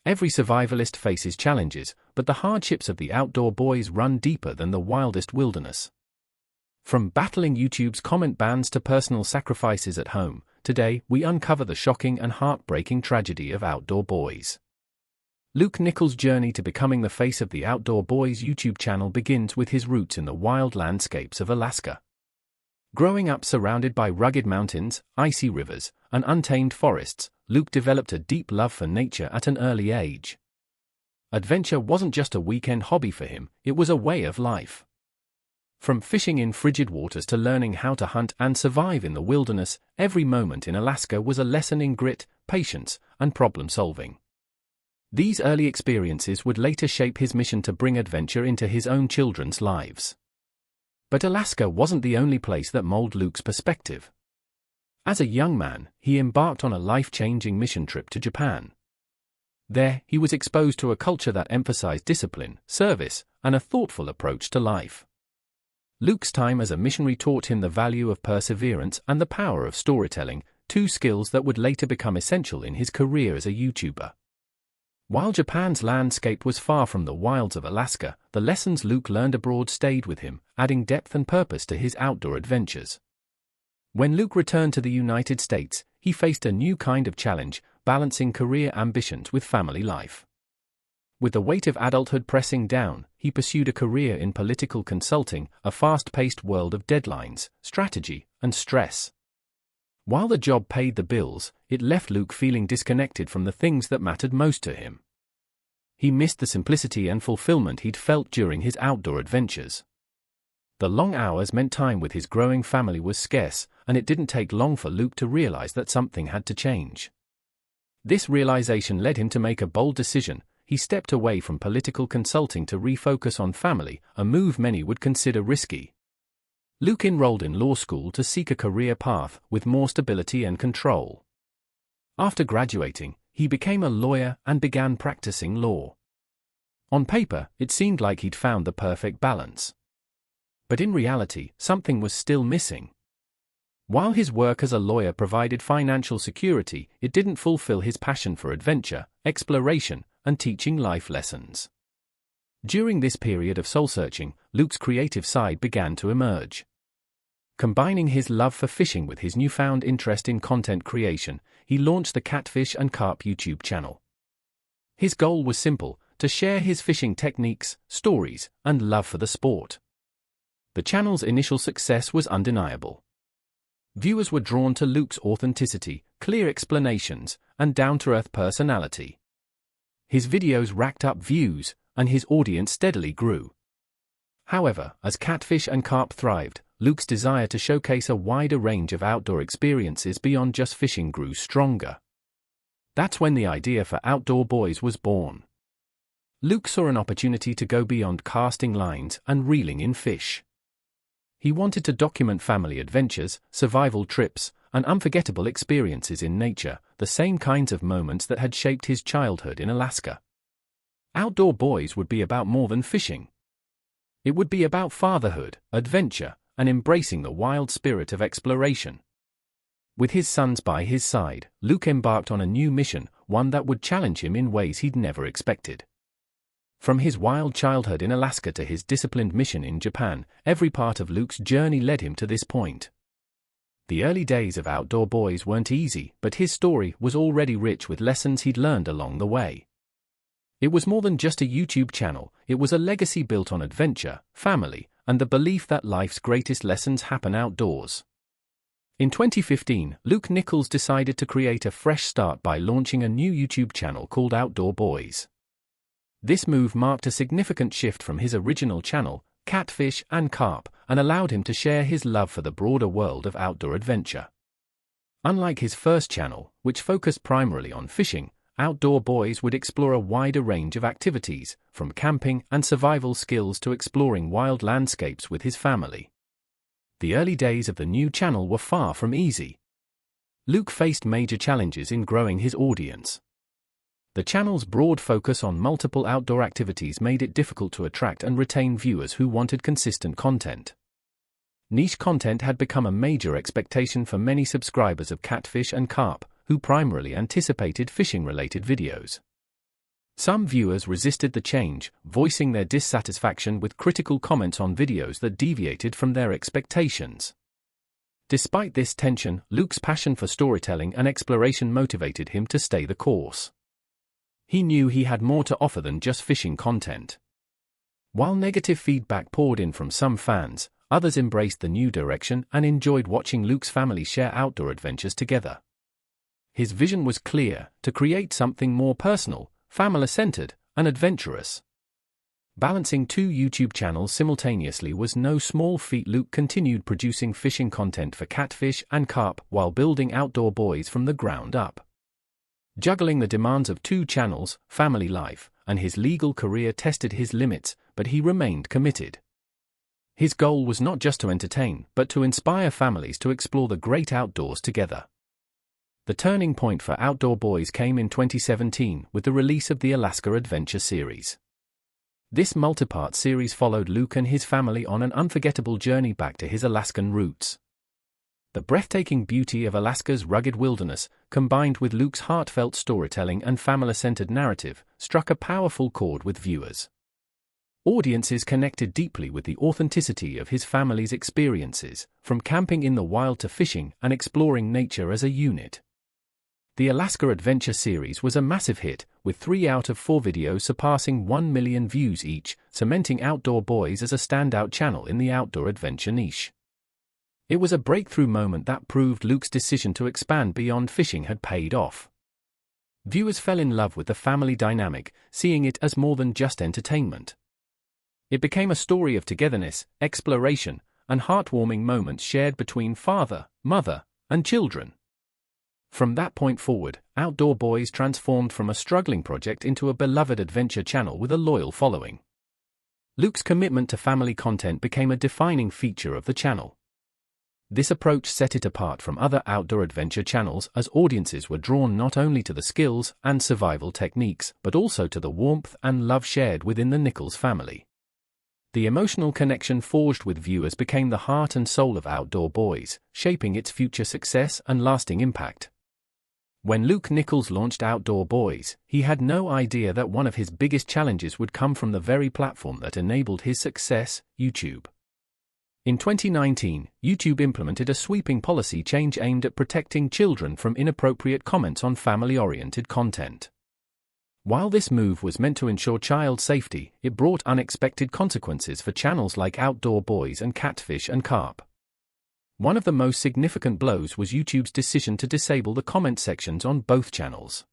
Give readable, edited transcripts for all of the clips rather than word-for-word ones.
Every survivalist faces challenges, but the hardships of the outdoor boys run deeper than the wildest wilderness. From battling YouTube's comment bans to personal sacrifices at home, today we uncover the shocking and heartbreaking tragedy of outdoor boys. Luke Nichols' journey to becoming the face of the Outdoor Boys YouTube channel begins with his roots in the wild landscapes of Alaska. Growing up surrounded by rugged mountains, icy rivers, and untamed forests, Luke developed a deep love for nature at an early age. Adventure wasn't just a weekend hobby for him, it was a way of life. From fishing in frigid waters to learning how to hunt and survive in the wilderness, every moment in Alaska was a lesson in grit, patience, and problem-solving. These early experiences would later shape his mission to bring adventure into his own children's lives. But Alaska wasn't the only place that molded Luke's perspective. As a young man, he embarked on a life-changing mission trip to Japan. There, he was exposed to a culture that emphasized discipline, service, and a thoughtful approach to life. Luke's time as a missionary taught him the value of perseverance and the power of storytelling, two skills that would later become essential in his career as a YouTuber. While Japan's landscape was far from the wilds of Alaska, the lessons Luke learned abroad stayed with him, adding depth and purpose to his outdoor adventures. When Luke returned to the United States, he faced a new kind of challenge, balancing career ambitions with family life. With the weight of adulthood pressing down, he pursued a career in political consulting, a fast-paced world of deadlines, strategy, and stress. While the job paid the bills, it left Luke feeling disconnected from the things that mattered most to him. He missed the simplicity and fulfillment he'd felt during his outdoor adventures. The long hours meant time with his growing family was scarce, and it didn't take long for Luke to realize that something had to change. This realization led him to make a bold decision. He stepped away from political consulting to refocus on family, a move many would consider risky. Luke enrolled in law school to seek a career path with more stability and control. After graduating, he became a lawyer and began practicing law. On paper, it seemed like he'd found the perfect balance. But in reality, something was still missing. While his work as a lawyer provided financial security, it didn't fulfill his passion for adventure, exploration, and teaching life lessons. During this period of soul-searching, Luke's creative side began to emerge. Combining his love for fishing with his newfound interest in content creation, he launched the Catfish and Carp YouTube channel. His goal was simple: to share his fishing techniques, stories, and love for the sport. The channel's initial success was undeniable. Viewers were drawn to Luke's authenticity, clear explanations, and down-to-earth personality. His videos racked up views, and his audience steadily grew. However, as Catfish and Carp thrived, Luke's desire to showcase a wider range of outdoor experiences beyond just fishing grew stronger. That's when the idea for Outdoor Boys was born. Luke saw an opportunity to go beyond casting lines and reeling in fish. He wanted to document family adventures, survival trips, and unforgettable experiences in nature, the same kinds of moments that had shaped his childhood in Alaska. Outdoor Boys would be about more than fishing. It would be about fatherhood, adventure, and embracing the wild spirit of exploration. With his sons by his side, Luke embarked on a new mission, one that would challenge him in ways he'd never expected. From his wild childhood in Alaska to his disciplined mission in Japan, every part of Luke's journey led him to this point. The early days of Outdoor Boys weren't easy, but his story was already rich with lessons he'd learned along the way. It was more than just a YouTube channel, it was a legacy built on adventure, family, and the belief that life's greatest lessons happen outdoors. In 2015, Luke Nichols decided to create a fresh start by launching a new YouTube channel called Outdoor Boys. This move marked a significant shift from his original channel, Catfish and Carp, and allowed him to share his love for the broader world of outdoor adventure. Unlike his first channel, which focused primarily on fishing, Outdoor Boys would explore a wider range of activities, from camping and survival skills to exploring wild landscapes with his family. The early days of the new channel were far from easy. Luke faced major challenges in growing his audience. The channel's broad focus on multiple outdoor activities made it difficult to attract and retain viewers who wanted consistent content. Niche content had become a major expectation for many subscribers of Catfish and Carp, who primarily anticipated fishing-related videos. Some viewers resisted the change, voicing their dissatisfaction with critical comments on videos that deviated from their expectations. Despite this tension, Luke's passion for storytelling and exploration motivated him to stay the course. He knew he had more to offer than just fishing content. While negative feedback poured in from some fans, others embraced the new direction and enjoyed watching Luke's family share outdoor adventures together. His vision was clear: to create something more personal, family-centered, and adventurous. Balancing two YouTube channels simultaneously was no small feat. Luke continued producing fishing content for catfish and carp while building Outdoor Boys from the ground up. Juggling the demands of two channels, family life, and his legal career tested his limits, but he remained committed. His goal was not just to entertain, but to inspire families to explore the great outdoors together. The turning point for Outdoor Boys came in 2017 with the release of the Alaska Adventure series. This multi-part series followed Luke and his family on an unforgettable journey back to his Alaskan roots. The breathtaking beauty of Alaska's rugged wilderness, combined with Luke's heartfelt storytelling and family-centered narrative, struck a powerful chord with viewers. Audiences connected deeply with the authenticity of his family's experiences, from camping in the wild to fishing and exploring nature as a unit. The Alaska Adventure series was a massive hit, with 3 out of 4 videos surpassing 1 million views each, cementing Outdoor Boys as a standout channel in the outdoor adventure niche. It was a breakthrough moment that proved Luke's decision to expand beyond fishing had paid off. Viewers fell in love with the family dynamic, seeing it as more than just entertainment. It became a story of togetherness, exploration, and heartwarming moments shared between father, mother, and children. From that point forward, Outdoor Boys transformed from a struggling project into a beloved adventure channel with a loyal following. Luke's commitment to family content became a defining feature of the channel. This approach set it apart from other outdoor adventure channels as audiences were drawn not only to the skills and survival techniques but also to the warmth and love shared within the Nichols family. The emotional connection forged with viewers became the heart and soul of Outdoor Boys, shaping its future success and lasting impact. When Luke Nichols launched Outdoor Boys, he had no idea that one of his biggest challenges would come from the very platform that enabled his success, YouTube. In 2019, YouTube implemented a sweeping policy change aimed at protecting children from inappropriate comments on family-oriented content. While this move was meant to ensure child safety, it brought unexpected consequences for channels like Outdoor Boys and Catfish and Carp. One of the most significant blows was YouTube's decision to disable the comment sections on both channels.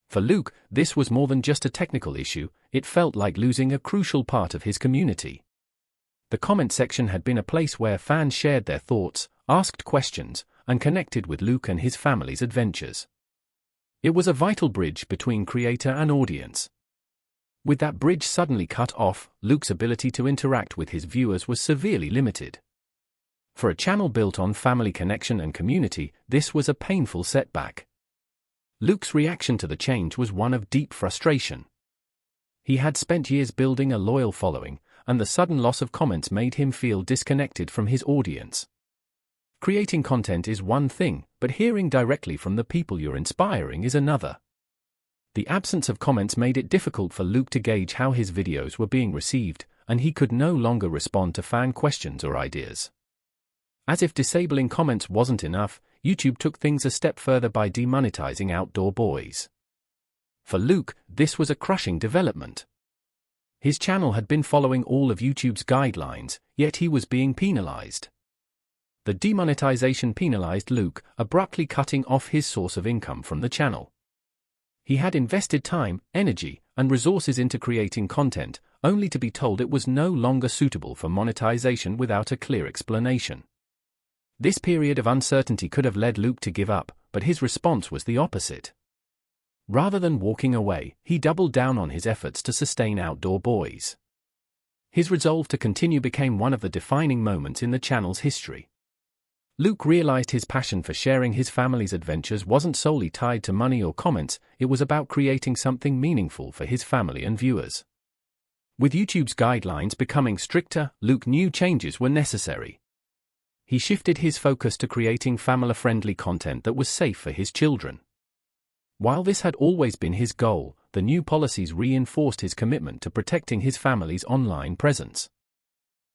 For Luke, this was more than just a technical issue; it felt like losing a crucial part of his community. The comment section had been a place where fans shared their thoughts, asked questions, and connected with Luke and his family's adventures. It was a vital bridge between creator and audience. With that bridge suddenly cut off, Luke's ability to interact with his viewers was severely limited. For a channel built on family connection and community, this was a painful setback. Luke's reaction to the change was one of deep frustration. He had spent years building a loyal following, and the sudden loss of comments made him feel disconnected from his audience. Creating content is one thing, but hearing directly from the people you're inspiring is another. The absence of comments made it difficult for Luke to gauge how his videos were being received, and he could no longer respond to fan questions or ideas. As if disabling comments wasn't enough, YouTube took things a step further by demonetizing Outdoor Boys. For Luke, this was a crushing development. His channel had been following all of YouTube's guidelines, yet he was being penalized. The demonetization penalized Luke, abruptly cutting off his source of income from the channel. He had invested time, energy, and resources into creating content, only to be told it was no longer suitable for monetization without a clear explanation. This period of uncertainty could have led Luke to give up, but his response was the opposite. Rather than walking away, he doubled down on his efforts to sustain Outdoor Boys. His resolve to continue became one of the defining moments in the channel's history. Luke realized his passion for sharing his family's adventures wasn't solely tied to money or comments; it was about creating something meaningful for his family and viewers. With YouTube's guidelines becoming stricter, Luke knew changes were necessary. He shifted his focus to creating family-friendly content that was safe for his children. While this had always been his goal, the the new policies reinforced his commitment to protecting his family's online presence.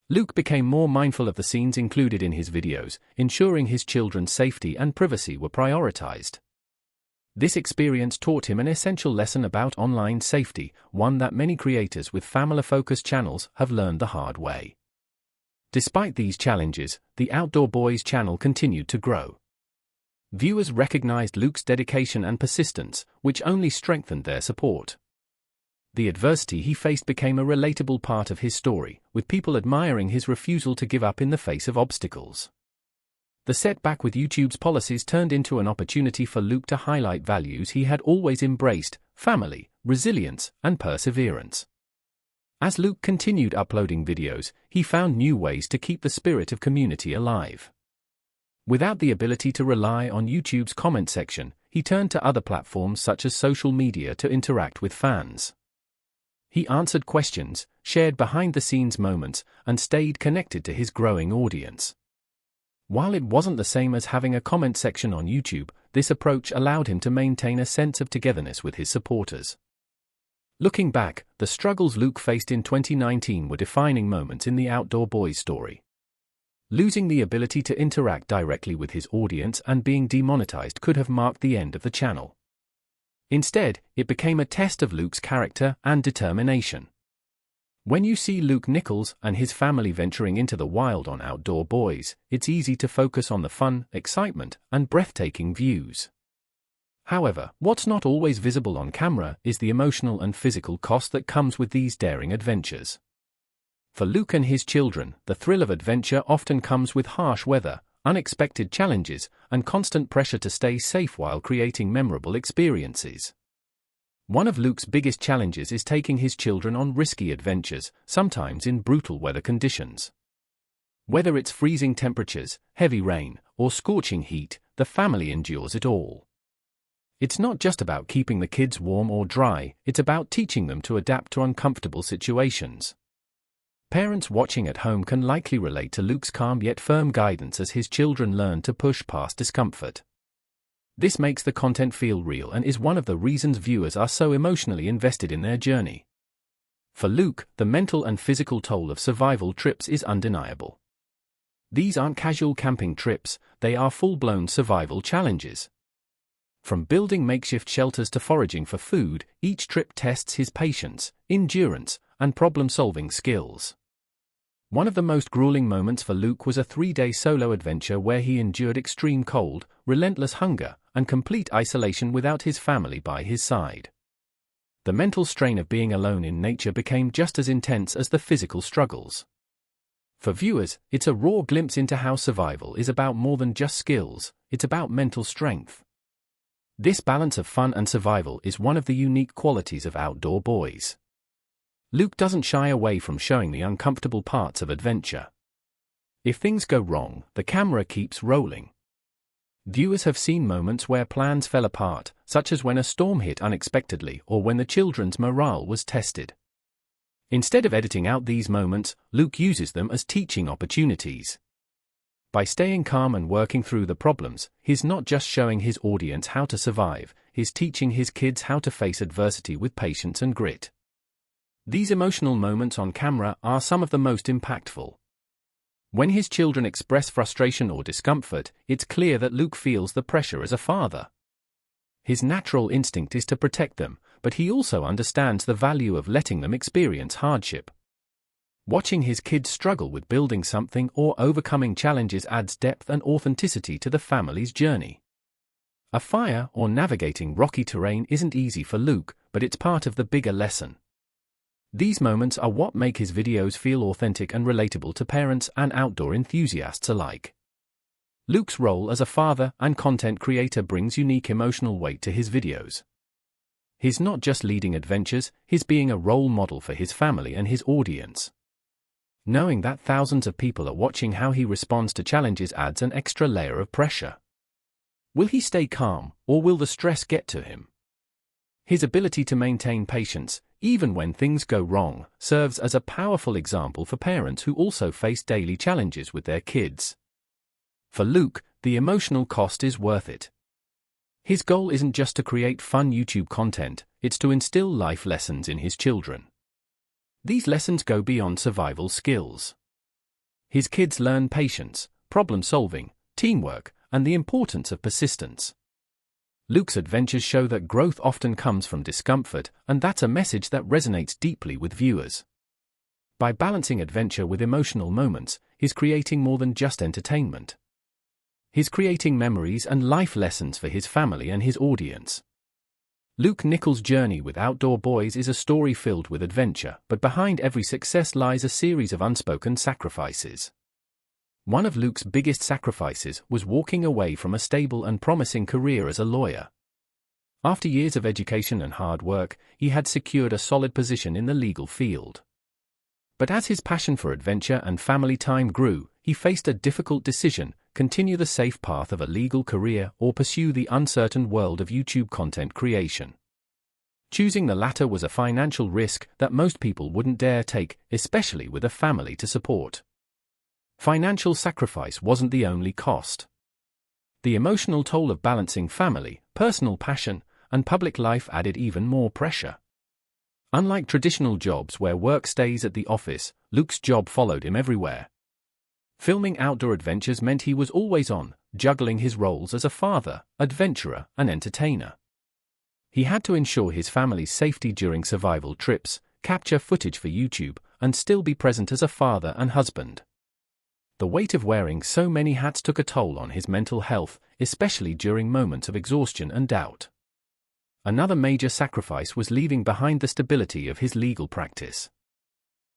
Luke became more mindful of the scenes included in his videos, ensuring his children's safety and privacy were prioritized. This experience taught him an essential lesson about online safety, one that many creators with family-focused channels have learned the hard way. Despite these challenges, the Outdoor Boys channel continued to grow. Viewers recognized Luke's dedication and persistence, which only strengthened their support. The adversity he faced became a relatable part of his story, with people admiring his refusal to give up in the face of obstacles. The setback with YouTube's policies turned into an opportunity for Luke to highlight values he had always embraced: family, resilience, and perseverance. As Luke continued uploading videos, he found new ways to keep the spirit of community alive. Without the ability to rely on YouTube's comment section, he turned to other platforms such as social media to interact with fans. He answered questions, shared behind-the-scenes moments, and stayed connected to his growing audience. While it wasn't the same as having a comment section on YouTube, this approach allowed him to maintain a sense of togetherness with his supporters. Looking back, the struggles Luke faced in 2019 were defining moments in the Outdoor Boys story. Losing the ability to interact directly with his audience and being demonetized could have marked the end of the channel. Instead, it became a test of Luke's character and determination. When you see Luke Nichols and his family venturing into the wild on Outdoor Boys, it's easy to focus on the fun, excitement, and breathtaking views. However, what's not always visible on camera is the emotional and physical cost that comes with these daring adventures. For Luke and his children, the thrill of adventure often comes with harsh weather, unexpected challenges, and constant pressure to stay safe while creating memorable experiences. One of Luke's biggest challenges is taking his children on risky adventures, sometimes in brutal weather conditions. Whether it's freezing temperatures, heavy rain, or scorching heat, the family endures it all. It's not just about keeping the kids warm or dry, it's about teaching them to adapt to uncomfortable situations. Parents watching at home can likely relate to Luke's calm yet firm guidance as his children learn to push past discomfort. This makes the content feel real and is one of the reasons viewers are so emotionally invested in their journey. For Luke, the mental and physical toll of survival trips is undeniable. These aren't casual camping trips, they are full-blown survival challenges. From building makeshift shelters to foraging for food, each trip tests his patience, endurance, and problem-solving skills. One of the most grueling moments for Luke was a 3-day solo adventure where he endured extreme cold, relentless hunger, and complete isolation without his family by his side. The mental strain of being alone in nature became just as intense as the physical struggles. For viewers, it's a raw glimpse into how survival is about more than just skills, it's about mental strength. This balance of fun and survival is one of the unique qualities of Outdoor Boys. Luke doesn't shy away from showing the uncomfortable parts of adventure. If things go wrong, the camera keeps rolling. Viewers have seen moments where plans fell apart, such as when a storm hit unexpectedly or when the children's morale was tested. Instead of editing out these moments, Luke uses them as teaching opportunities. By staying calm and working through the problems, he's not just showing his audience how to survive, he's teaching his kids how to face adversity with patience and grit. These emotional moments on camera are some of the most impactful. When his children express frustration or discomfort, it's clear that Luke feels the pressure as a father. His natural instinct is to protect them, but he also understands the value of letting them experience hardship. Watching his kids struggle with building something or overcoming challenges adds depth and authenticity to the family's journey. A fire or navigating rocky terrain isn't easy for Luke, but it's part of the bigger lesson. These moments are what make his videos feel authentic and relatable to parents and outdoor enthusiasts alike. Luke's role as a father and content creator brings unique emotional weight to his videos. He's not just leading adventures, he's being a role model for his family and his audience. Knowing that thousands of people are watching how he responds to challenges adds an extra layer of pressure. Will he stay calm, or will the stress get to him? His ability to maintain patience, even when things go wrong, serves as a powerful example for parents who also face daily challenges with their kids. For Luke, the emotional cost is worth it. His goal isn't just to create fun YouTube content, it's to instill life lessons in his children. These lessons go beyond survival skills. His kids learn patience, problem-solving, teamwork, and the importance of persistence. Luke's adventures show that growth often comes from discomfort, and that's a message that resonates deeply with viewers. By balancing adventure with emotional moments, he's creating more than just entertainment. He's creating memories and life lessons for his family and his audience. Luke Nichols' journey with Outdoor Boys is a story filled with adventure, but behind every success lies a series of unspoken sacrifices. One of Luke's biggest sacrifices was walking away from a stable and promising career as a lawyer. After years of education and hard work, he had secured a solid position in the legal field. But as his passion for adventure and family time grew, he faced a difficult decision: continue the safe path of a legal career or pursue the uncertain world of YouTube content creation. Choosing the latter was a financial risk that most people wouldn't dare take, especially with a family to support. Financial sacrifice wasn't the only cost. The emotional toll of balancing family, personal passion, and public life added even more pressure. Unlike traditional jobs where work stays at the office, Luke's job followed him everywhere. Filming outdoor adventures meant he was always on, juggling his roles as a father, adventurer, and entertainer. He had to ensure his family's safety during survival trips, capture footage for YouTube, and still be present as a father and husband. The weight of wearing so many hats took a toll on his mental health, especially during moments of exhaustion and doubt. Another major sacrifice was leaving behind the stability of his legal practice.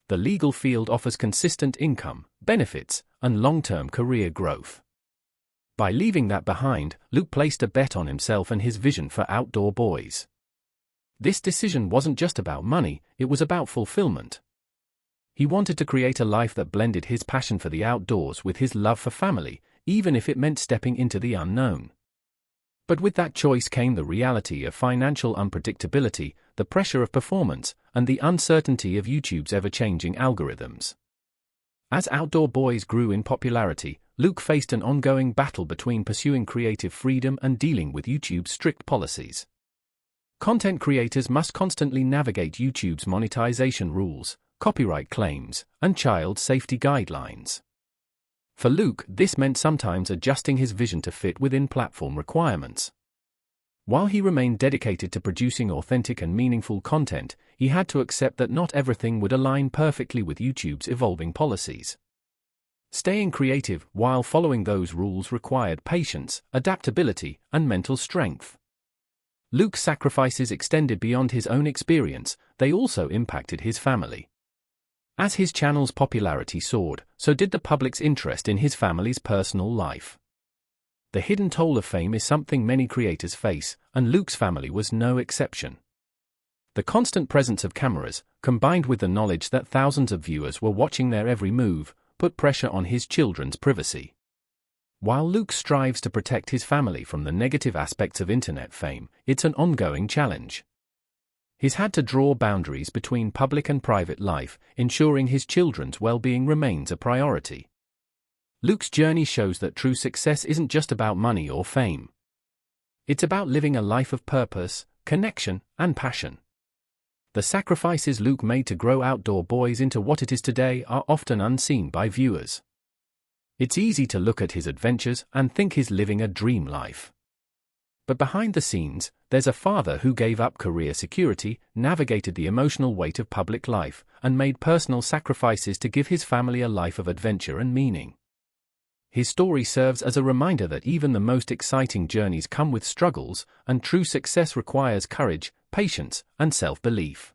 The legal field offers consistent income, benefits, and long-term career growth. By leaving that behind, Luke placed a bet on himself and his vision for Outdoor Boys. This decision wasn't just about money, it was about fulfillment. He wanted to create a life that blended his passion for the outdoors with his love for family, even if it meant stepping into the unknown. But with that choice came the reality of financial unpredictability, the pressure of performance, and the uncertainty of YouTube's ever-changing algorithms. As Outdoor Boys grew in popularity, Luke faced an ongoing battle between pursuing creative freedom and dealing with YouTube's strict policies. Content creators must constantly navigate YouTube's monetization rules, copyright claims, and child safety guidelines. For Luke, this meant sometimes adjusting his vision to fit within platform requirements. While he remained dedicated to producing authentic and meaningful content, he had to accept that not everything would align perfectly with YouTube's evolving policies. Staying creative while following those rules required patience, adaptability, and mental strength. Luke's sacrifices extended beyond his own experience, they also impacted his family. As his channel's popularity soared, so did the public's interest in his family's personal life. The hidden toll of fame is something many creators face, and Luke's family was no exception. The constant presence of cameras, combined with the knowledge that thousands of viewers were watching their every move, put pressure on his children's privacy. While Luke strives to protect his family from the negative aspects of internet fame, it's an ongoing challenge. He's had to draw boundaries between public and private life, ensuring his children's well-being remains a priority. Luke's journey shows that true success isn't just about money or fame. It's about living a life of purpose, connection, and passion. The sacrifices Luke made to grow Outdoor Boys into what it is today are often unseen by viewers. It's easy to look at his adventures and think he's living a dream life. But behind the scenes, there's a father who gave up career security, navigated the emotional weight of public life, and made personal sacrifices to give his family a life of adventure and meaning. His story serves as a reminder that even the most exciting journeys come with struggles, and true success requires courage, patience, and self-belief.